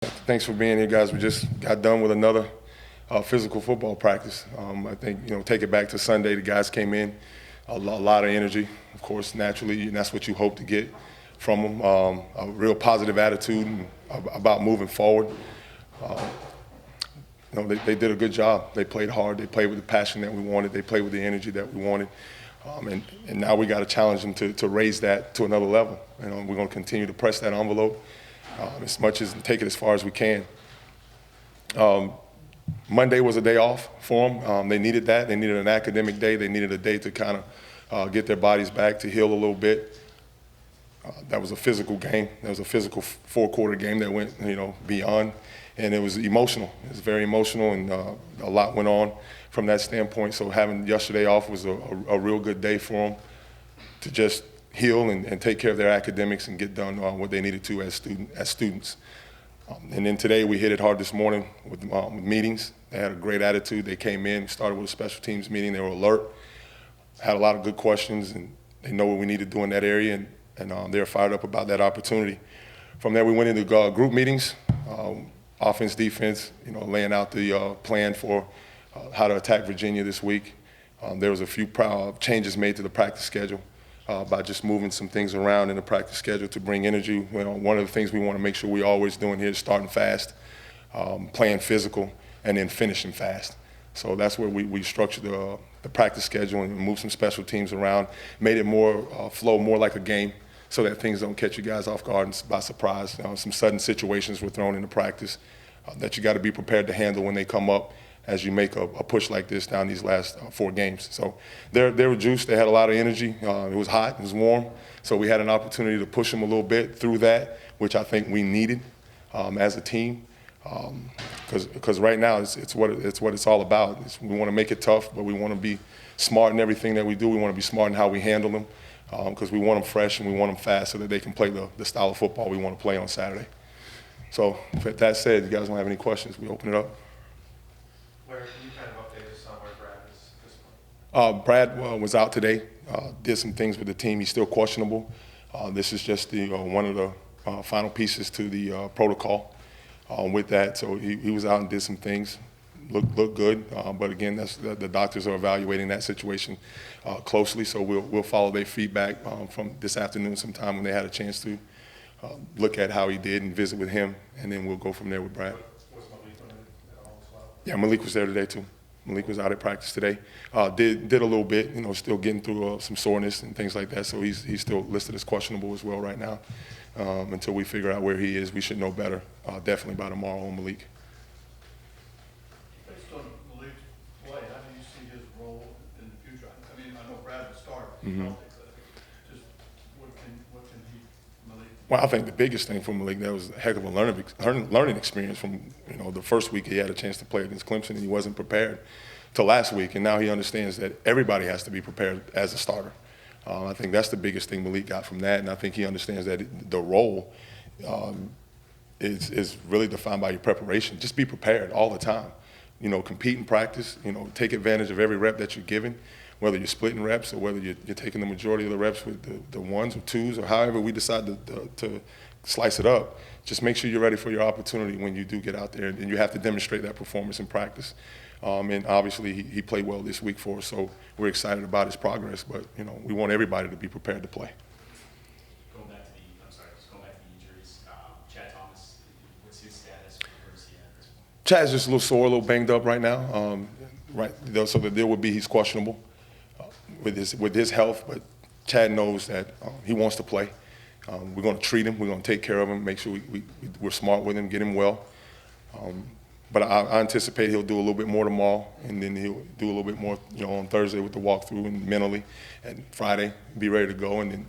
Thanks for being here, guys. We just got done with another physical football practice. I think, take it back to Sunday. The guys came in, a lot of energy, of course, naturally, and that's what you hope to get from them. A real positive attitude about moving forward. They did a good job. They played hard. They played with the passion that we wanted. They played with the energy that we wanted. And now we got to challenge them to raise that to another level. We're going to continue to press that envelope as much as take it as far as we can. Monday was a day off for them. They needed that. They needed an academic day. They needed a day to kind of get their bodies back, to heal a little bit. That was a physical game. That was a physical four-quarter game that went, beyond. And it was emotional. It was very emotional, and a lot went on from that standpoint. So having yesterday off was a real good day for them to just heal and take care of their academics and get done what they needed to as students. And then today we hit it hard this morning with meetings. They had a great attitude. They came in, started with a special teams meeting. They were alert, had a lot of good questions, and they know what we need to do in that area, and they're fired up about that opportunity. From there, we went into group meetings, offense, defense, laying out the plan for how to attack Virginia this week. There was a few changes made to the practice schedule by just moving some things around in the practice schedule to bring energy. One of the things we want to make sure we're always doing here is starting fast, playing physical, and then finishing fast. So that's where we structured the practice schedule and moved some special teams around, made it more flow more like a game so that things don't catch you guys off guard and by surprise. Some sudden situations were thrown into practice that you got to be prepared to handle when they come up as you make a push like this down these last 4 games. So they were juiced. They had a lot of energy. It was hot. It was warm. So we had an opportunity to push them a little bit through that, which I think we needed as a team. Because right now it's what it's all about. We want to make it tough, but we want to be smart in everything that we do. We want to be smart in how we handle them because we want them fresh and we want them fast so that they can play the style of football we want to play on Saturday. So with that said, you guys don't have any questions, we open it up. Where can you kind of update us on where Brad is at this point? Brad was out today, did some things with the team. He's still questionable. This is just one of the final pieces to the protocol with that. So he was out and did some things, looked good. But again, the doctors are evaluating that situation closely. So we'll follow their feedback from this afternoon sometime when they had a chance to look at how he did and visit with him, and then we'll go from there with Brad. Was Malik on it at all as well? Yeah, Malik was there today too. Malik was out at practice today. Did a little bit, still getting through some soreness and things like that. So he's still listed as questionable as well right now. Until we figure out where he is, we should know better. Definitely by tomorrow on Malik. Based on Malik's play, how do you see his role in the future? I mean, I know Brad would start, but just what can he, Malik? Well, I think the biggest thing for Malik, that was a heck of a learning experience from, the first week he had a chance to play against Clemson and he wasn't prepared to last week. And now he understands that everybody has to be prepared as a starter. I think that's the biggest thing Malik got from that. And I think he understands that the role is really defined by your preparation. Just be prepared all the time. Compete in practice, take advantage of every rep that you're given, whether you're splitting reps or whether you're taking the majority of the reps with the ones or twos or however we decide to slice it up. Just make sure you're ready for your opportunity when you do get out there, and you have to demonstrate that performance in practice. And obviously he played well this week for us, so we're excited about his progress, but we want everybody to be prepared to play. Going back to the injuries, Chad Thomas, what's his status? Where is he at this point? Chad's just a little sore, a little banged up right now. So the deal would be he's questionable with his health, but Chad knows that he wants to play. We're going to treat him. We're going to take care of him, make sure we're smart with him, get him well. But I anticipate he'll do a little bit more tomorrow, and then he'll do a little bit more, on Thursday with the walkthrough and mentally, and Friday be ready to go, and then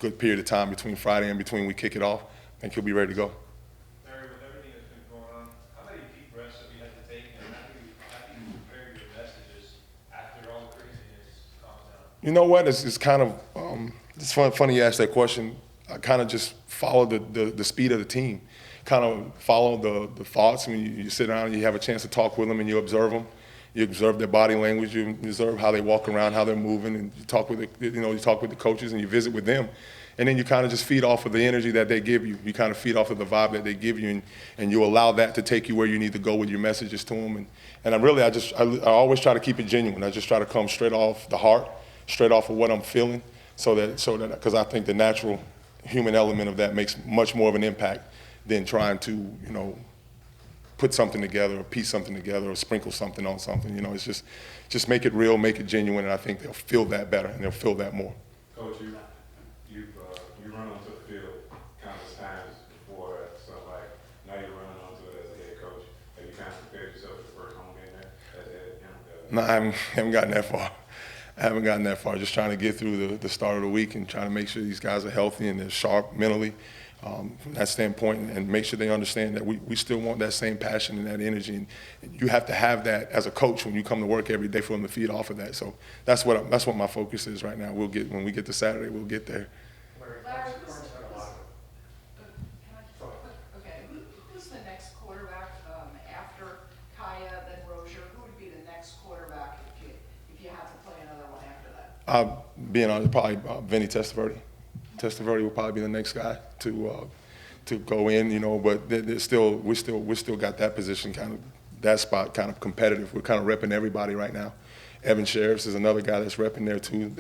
good period of time between Friday and between we kick it off, I think he'll be ready to go. Larry, with everything that's been going on, how many deep breaths have you had to take, and how do you prepare your messages after all the craziness calms down? You know what? It's kind of it's funny you ask that question. I kind of just follow the speed of the team. Kind of follow the thoughts. I mean, you sit down and you have a chance to talk with them and you observe them. You observe their body language. You observe how they walk around, how they're moving, and you talk with the coaches and you visit with them. And then you kind of just feed off of the energy that they give you. You kind of feed off of the vibe that they give you, and you allow that to take you where you need to go with your messages to them. And I always try to keep it genuine. I just try to come straight off the heart, straight off of what I'm feeling, so that because I think the natural human element of that makes much more of an impact than trying to, put something together or piece something together or sprinkle something on something. It's just make it real, make it genuine, and I think they'll feel that better and they'll feel that more. Coach, you run onto the field countless times before, so like now you're running onto it as a head coach. Have you kind of prepared yourself for the first home game there as a head? No, I haven't gotten that far. I haven't gotten that far. Just trying to get through the start of the week and trying to make sure these guys are healthy and they're sharp mentally. From that standpoint, and make sure they understand that we still want that same passion and that energy, and you have to have that as a coach when you come to work every day for them to feed off of that. So that's what my focus is right now. When we get to Saturday, we'll get there. Larry, who's the next quarterback after Kaya, then Rozier? Who would be the next quarterback if you had to play another one after that? Being honest, probably Vinny Testaverde. Testaverde will probably be the next guy to go in, but we still got that position that spot kind of competitive. We're kind of repping everybody right now. Evan Sheriffs is another guy that's repping there too.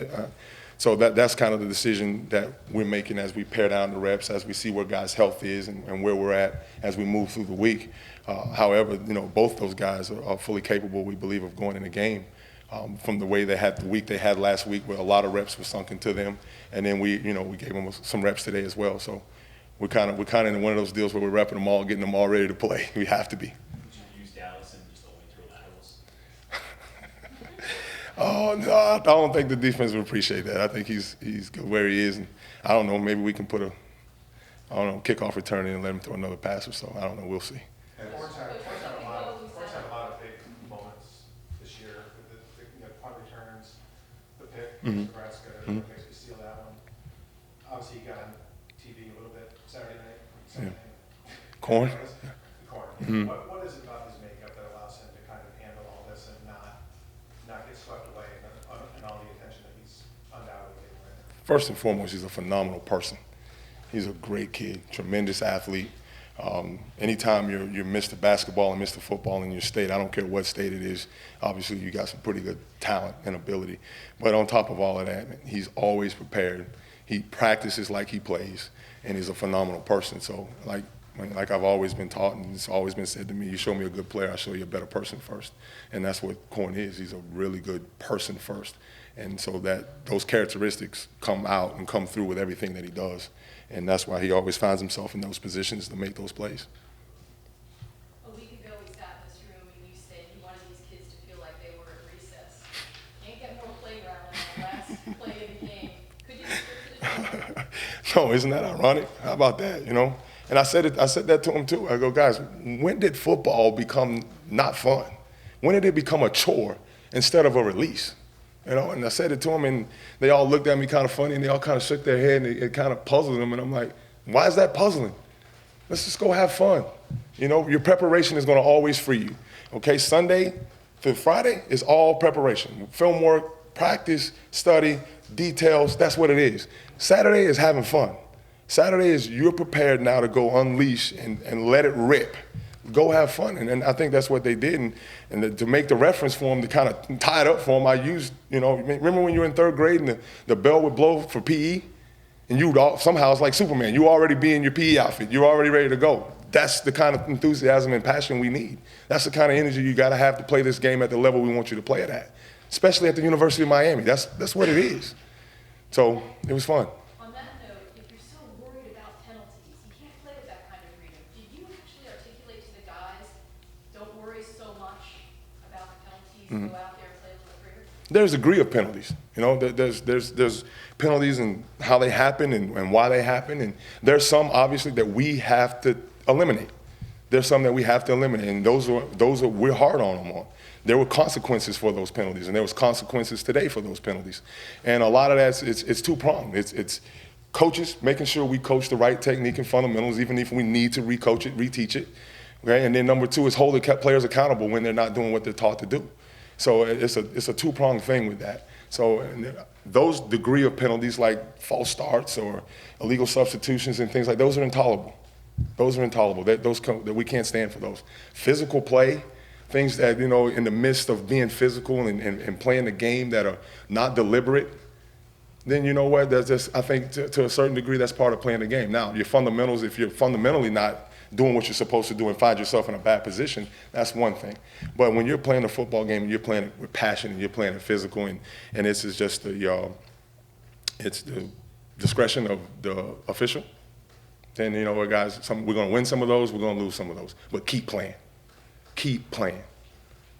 So that's kind of the decision that we're making as we pare down the reps, as we see where guys' health is and where we're at as we move through the week. However, both those guys are fully capable, we believe, of going in the game. From the way they had the week they had last week, where a lot of reps were sunk into them, and then we gave them some reps today as well. So we're kind of in one of those deals where we're repping them all, getting them all ready to play. We have to be. Would you use Dallas and just only throw laterals? Oh no, I don't think the defense would appreciate that. I think he's good where he is, and I don't know. Maybe we can put kickoff return in and let him throw another pass or so. I don't know. We'll see. Horns had a lot of big moments this year with the punt returns, the pick, Nebraska, basically seal that one. Obviously, you got on TV a little bit Saturday night. Corn? The corn. What is it about his makeup that allows him to kind of handle all this and not get swept away and all the attention that he's undoubtedly getting right now? First and foremost, he's a phenomenal person. He's a great kid, tremendous athlete. Anytime you're Mr. Basketball and Mr. Football in your state, I don't care what state it is, obviously you got some pretty good talent and ability. But on top of all of that, he's always prepared. He practices like he plays, and he's a phenomenal person. So like I've always been taught, and it's always been said to me, you show me a good player, I'll show you a better person first. And that's what Corn is. He's a really good person first. And so those characteristics come out and come through with everything that he does. And that's why he always finds himself in those positions to make those plays. A week ago, we sat in this room and you said you wanted these kids to feel like they were at recess. Can't get more playground than the last play of the game. Could you describe it? No, isn't that ironic? How about that, And I said that to him too. I go, guys, when did football become not fun? When did it become a chore instead of a release? And I said it to them, and they all looked at me kind of funny, and they all kind of shook their head, and it kind of puzzled them. And I'm like, why is that puzzling? Let's just go have fun. Your preparation is going to always free you. Okay, Sunday through Friday is all preparation. Film work, practice, study, details, that's what it is. Saturday is having fun. Saturday is you're prepared now to go unleash and let it rip. Go have fun. And I think that's what they did. And to make the reference for them, to kind of tie it up for them, I used, remember when you were in third grade and the bell would blow for PE? And somehow it's like Superman. You already be in your PE outfit. You're already ready to go. That's the kind of enthusiasm and passion we need. That's the kind of energy you got to have to play this game at the level we want you to play it at, especially at the University of Miami. That's what it is. So it was fun. On that note, if you're so worried about penalties, you can't play with that kind of freedom. Did you actually articulate to the guys, don't worry so much about the penalties, go out there and play a little freer? There's a degree of penalties. There's penalties and how they happen and why they happen. And there's some, obviously, that we have to eliminate. There's some that we have to eliminate, and those are we're hard on them on. There were consequences for those penalties, and there was consequences today for those penalties. And a lot of that, it's two-pronged. It's coaches making sure we coach the right technique and fundamentals, even if we need to recoach it, reteach it. Okay? And then number two is holding players accountable when they're not doing what they're taught to do. So it's a two-pronged thing with that. So and those degree of penalties like false starts or illegal substitutions and things like those are intolerable. Those are intolerable. That we can't stand for those. Physical play, things that, in the midst of being physical and playing the game that are not deliberate, then you know what? That's just, I think to a certain degree, that's part of playing the game. Now, your fundamentals, if you're fundamentally not doing what you're supposed to do and find yourself in a bad position, that's one thing. But when you're playing a football game and you're playing it with passion and you're playing it physical and it's just it's the discretion of the official, then you know what, guys, we're going to win some of those, we're going to lose some of those. But keep playing. Keep playing.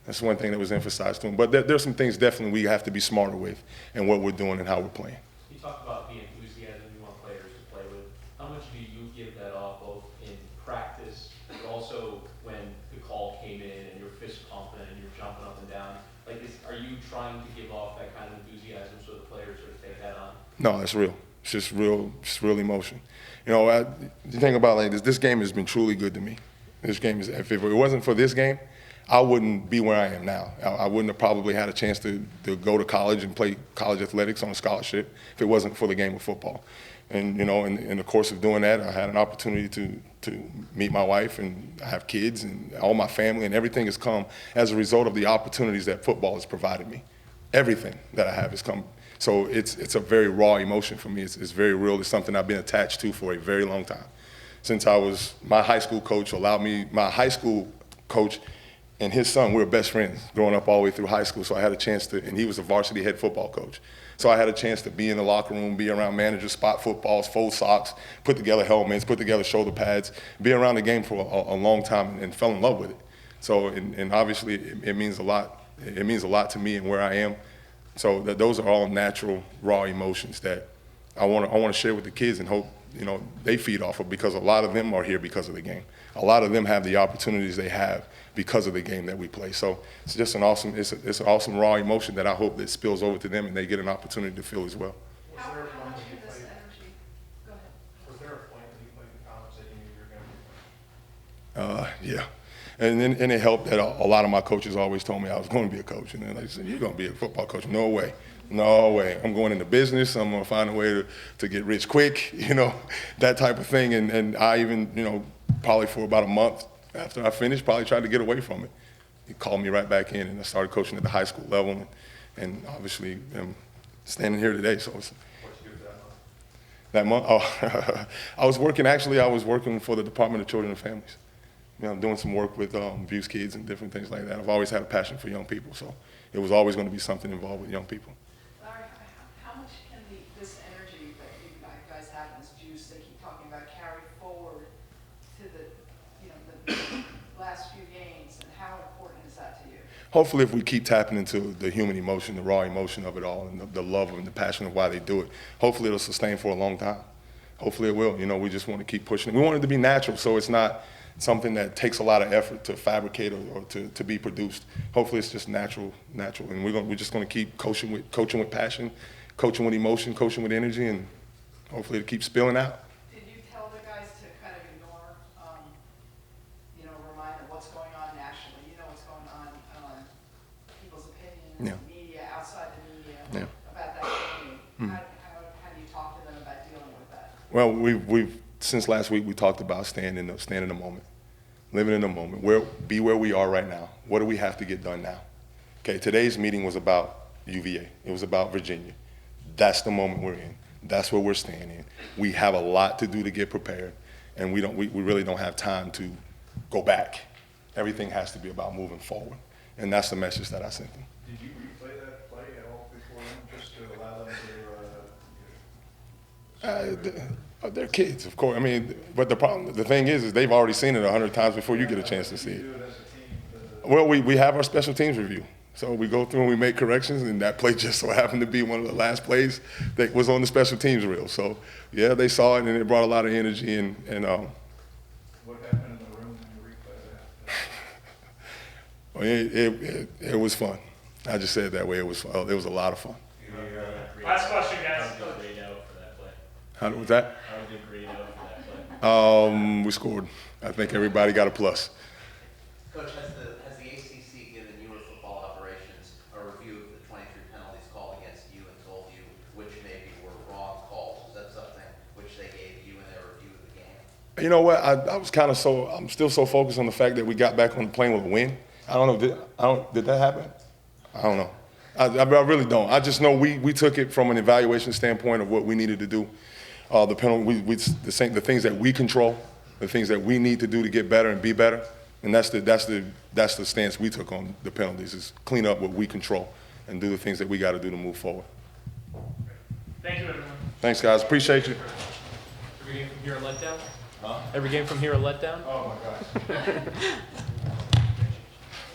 That's one thing that was emphasized to him. But there's some things definitely we have to be smarter with in what we're doing and how we're playing. You talked about the enthusiasm you want players to play with. How much do you give that off both in practice, but also when the call came in and you're fist pumping and you're jumping up and down? Like, are you trying to give off that kind of enthusiasm so the players sort of take that on? No, it's real. It's just real emotion. The thing about like this game has been truly good to me. This game is, if it wasn't for this game, I wouldn't be where I am now. I wouldn't have probably had a chance to go to college and play college athletics on a scholarship if it wasn't for the game of football. And, in the course of doing that, I had an opportunity to meet my wife and I have kids and all my family, and everything has come as a result of the opportunities that football has provided me. Everything that I have has come. So it's a very raw emotion for me. It's very real. It's something I've been attached to for a very long time. Since my high school coach and his son, we were best friends growing up all the way through high school. So I had a chance and he was a varsity head football coach. So I had a chance to be in the locker room, be around managers, spot footballs, fold socks, put together helmets, put together shoulder pads, be around the game for a long time and fell in love with it. So, and obviously it means a lot. It means a lot to me and where I am. So those are all natural, raw emotions that I want to share with the kids and hope, they feed off of, because a lot of them are here because of the game. A lot of them have the opportunities they have because of the game that we play. So it's just an awesome raw emotion that I hope that spills over to them and they get an opportunity to feel as well. How much of this energy, go ahead. Was there a point when you played in college that you knew you were going to be playing? Yeah. And it helped that a lot of my coaches always told me I was going to be a coach. And then they said, you're going to be a football coach. No way. No way. I'm going into business. I'm going to find a way to get rich quick, that type of thing. And I even, probably for about a month after I finished, probably tried to get away from it. He called me right back in, and I started coaching at the high school level. And obviously, I'm standing here today. So it's, What'd you do that month? Oh, I was working for the Department of Children and Families. Doing some work with abused kids and different things like that. I've always had a passion for young people, so it was always going to be something involved with young people. Larry, how much can this energy that you guys have, this juice they keep talking about, carry forward to the last few games, and how important is that to you? Hopefully, if we keep tapping into the human emotion, the raw emotion of it all, and the love and the passion of why they do it, hopefully it'll sustain for a long time. Hopefully it will. We just want to keep pushing it. We want it to be natural, so it's not something that takes a lot of effort to fabricate or to be produced. Hopefully it's just natural, and we're just going to keep coaching with passion, coaching with emotion, coaching with energy, and hopefully it keeps spilling out. Did you tell the guys to kind of ignore, remind them what's going on nationally? What's going on, people's opinions, media, outside the media, about that game? How do you talk to them about dealing with that? Well, we've since last week we talked about staying in the moment, living in the moment. Be where we are right now. What do we have to get done now? Okay, today's meeting was about UVA. It was about Virginia. That's the moment we're in. That's where we're staying in. We have a lot to do to get prepared, and we really don't have time to go back. Everything has to be about moving forward, and that's the message that I sent them. Did you replay that play at all before then, just to allow them to? They're kids, of course. I mean, but the thing is they've already seen it 100 times before you get a chance to see it. Well, we have our special teams review. So we go through and we make corrections, and that play just so happened to be one of the last plays that was on the special teams reel. So, yeah, they saw it, and it brought a lot of energy. And What happened in the room when you replayed that? well, it was fun. I just said it that way. It was fun. It was a lot of fun. Last question, guys. How did you grade out for that play? How was that? How did you grade out for that play? We scored. I think everybody got a plus. Coach, has the ACC given your football operations a review of the 23 penalties called against You know what? I'm still so focused on the fact that we got back on the plane with a win. I don't know. Did that happen? I don't know. I really don't. I just know we took it from an evaluation standpoint of what we needed to do. The penalty, the things that we control, the things that we need to do to get better and be better, and that's the stance we took on the penalties: is clean up what we control and do the things that we got to do to move forward. Thank you, everyone. Thanks, guys. Appreciate you. Every game from here a letdown? Every game from here a letdown? Oh my gosh.